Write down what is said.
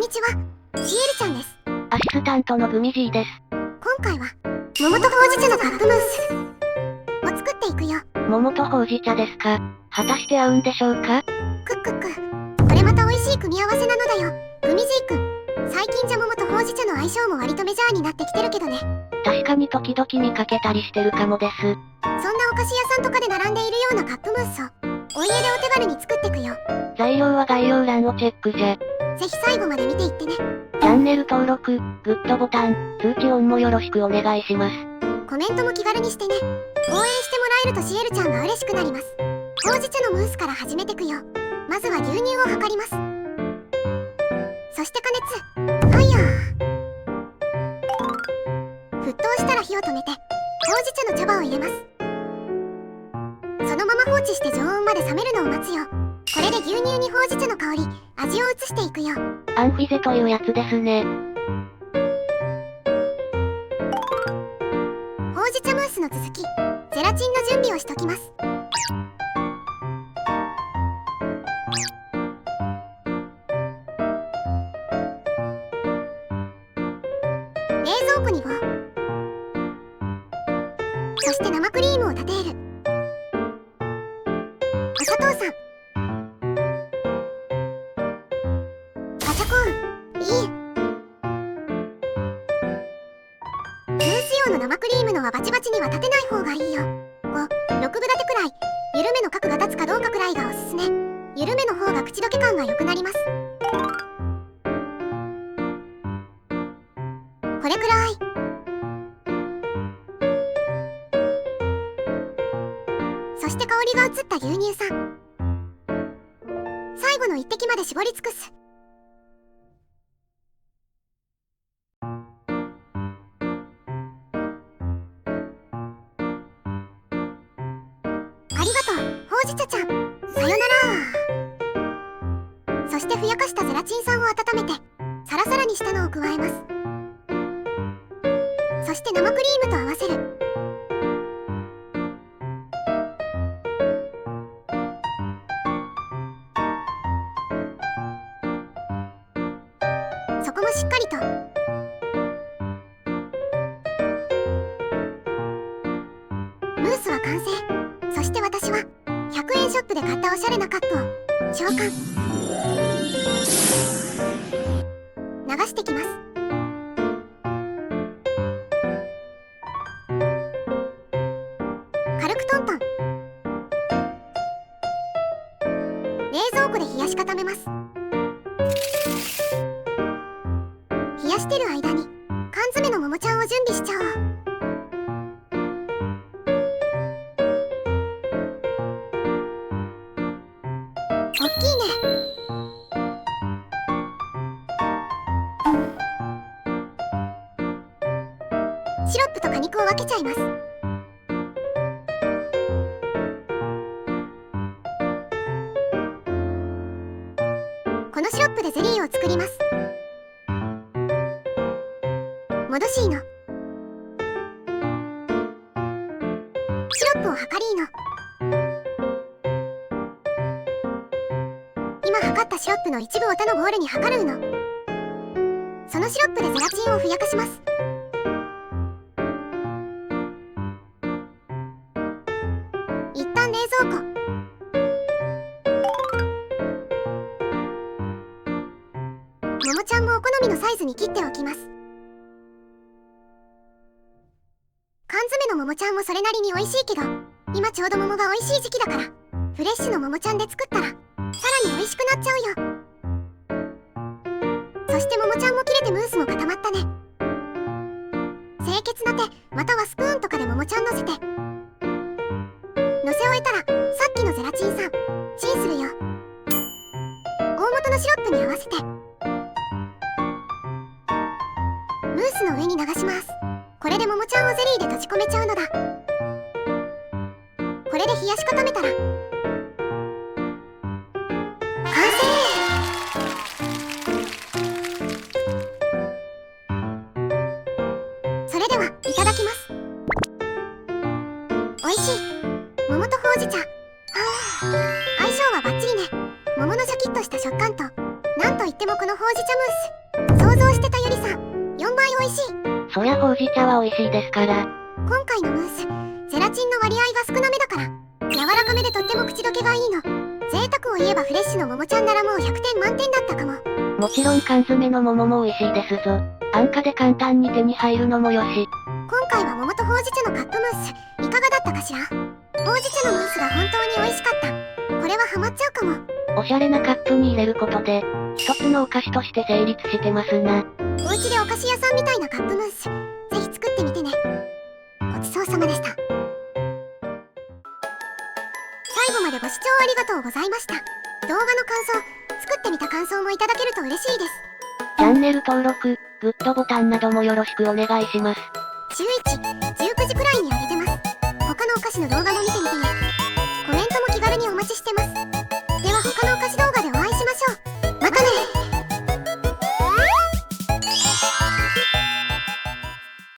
にちは、シエルちゃんです。アシスタントのグミジーです。今回は、桃とほうじ茶のカップムースを作っていくよ。桃とほうじ茶ですか。果たして合うんでしょうか。くっくっく。これまた美味しい組み合わせなのだよ、グミジーくん。最近じゃ桃とほうじ茶の相性も割とメジャーになってきてるけどね。確かに時々見かけたりしてるかもです。そんなお菓子屋さんとかで並んでいるようなカップムースを、お家でお手軽に作ってくよ。材料は概要欄をチェックじゃ。ぜひ最後まで見ていってね。チャンネル登録、グッドボタン、通知オンもよろしくお願いします。コメントも気軽にしてね。応援してもらえるとシエルちゃんが嬉しくなります。ほうじ茶のムースから始めてくよ。まずは牛乳を測ります。そして加熱。ファイヤー。沸騰したら火を止めて、ほうじ茶の茶葉を入れます。そのまま放置して常温まで冷めるのを待つよ。これで牛乳にほうじ茶の香り、味を移していくよ。アンフィゼというやつですね。ほうじ茶ムースの続き、ゼラチンの準備をしときます。冷蔵庫に棒、そして生クリームを立てる。お砂糖さん、ガチャコーン、いい。ムース用の生クリームのはバチバチには立てない方がいいよ。5、6分立てくらい、緩めの角が立つかどうかくらいがおすすめ。緩めの方が口どけ感が良くなります。これくらい。そして香りが移った牛乳さん、最後の一滴まで絞り尽くす。ありがとう、ほうじ茶ちゃん。さよなら。そしてふやかしたゼラチン酸を温めて、サラサラにしたのを加えます。そして生クリームと合わせる。そこもしっかりと。ムースは完成。そして私は100円ショップで買ったおしゃれなカップを召喚。流してきます。軽くトントン。冷蔵庫で冷やし固めます。冷やしてる間に缶詰の桃ちゃんを準備しちゃおう。おっきいね。シロップと果肉を分けちゃいます。このシロップでゼリーを作ります。戻しいの。シロップを量りいの。今測ったシロップの一部を他のボウルに測るの。そのシロップでゼラチンをふやかします。一旦冷蔵庫。桃ちゃんもお好みのサイズに切っておきます。缶詰の桃ちゃんもそれなりに美味しいけど、今ちょうど桃が美味しい時期だから、フレッシュの桃ちゃんで作ったらさらに美味しくなっちゃうよ。そして桃ちゃんも切れてムースも固まったね。清潔な手またはスプーンとかで桃ちゃんのせて、のせ終えたらさっきのゼラチン酸チンするよ。大元のシロップに合わせてムースの上に流します。これで桃ちゃんをゼリーで閉じ込めちゃうのだ。これで冷やし固めたら完成。それではいただきます。おいしい。桃とほうじ茶、相性はバッチリね。桃のシャキッとした食感と、なんといってもこのほうじ茶ムース。想像してたよりさ、4倍美味しい。そりゃほうじ茶は美味しいですから。今回のムース、ゼラチンの割合が少なめだから、柔らかめでとっても口どけがいいの。贅沢を言えばフレッシュのももちゃんならもう100点満点だったかも。もちろん缶詰の桃も美味しいですぞ。安価で簡単に手に入るのもよし。今回は桃とほうじ茶のカップムース、いかがだったかしら。ほうじ茶のムースが本当に美味しかった。これはハマっちゃうかも。おしゃれなカップに入れることで、一つのお菓子として成立してますな。お家でお菓子屋さんみたいなカップムース、ぜひ作ってみてね。ごちそうさまでした。最後までご視聴ありがとうございました。動画の感想、作ってみた感想もいただけると嬉しいです。チャンネル登録、グッドボタンなどもよろしくお願いします。週1、19時くらいに上げて